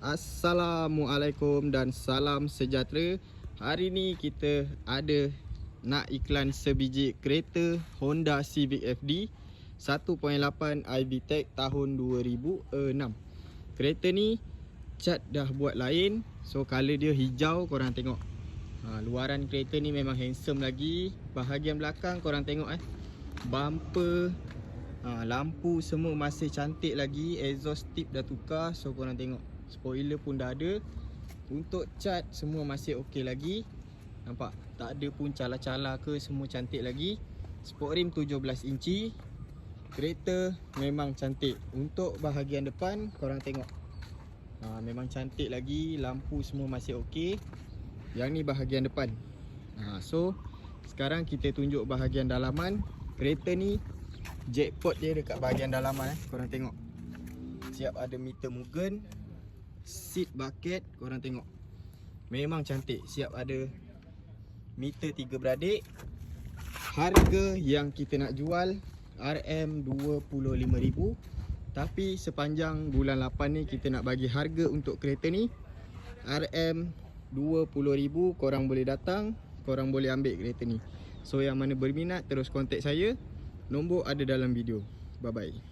Assalamualaikum dan salam sejahtera. Hari ni kita ada nak iklan sebiji kereta Honda Civic FD 1.8 iVTEC tahun 2006. Kereta ni cat dah buat lain, so color dia hijau, korang tengok. Luaran kereta ni memang handsome lagi. Bahagian belakang korang tengok bumper, lampu semua masih cantik lagi. Exhaust tip dah tukar, so korang tengok. Spoiler pun dah ada. Untuk cat semua masih okey lagi. Nampak? Tak ada pun cala-cala ke, semua cantik lagi. Sport rim 17 inci. Kereta memang cantik. Untuk bahagian depan korang tengok. Memang cantik lagi. Lampu semua masih okey. Yang ni bahagian depan. So sekarang kita tunjuk bahagian dalaman. Kereta ni jackpot dia dekat bahagian dalaman. Korang tengok. Siap ada meter Mugen. Seat bucket, korang tengok. Memang cantik. Siap ada meter 3 beradik. Harga yang kita nak jual RM25,000. Tapi sepanjang bulan 8 ni kita nak bagi harga untuk kereta ni RM20,000. Korang boleh datang, korang boleh ambil kereta ni. So yang mana berminat terus kontak saya. Nombor ada dalam video. Bye bye.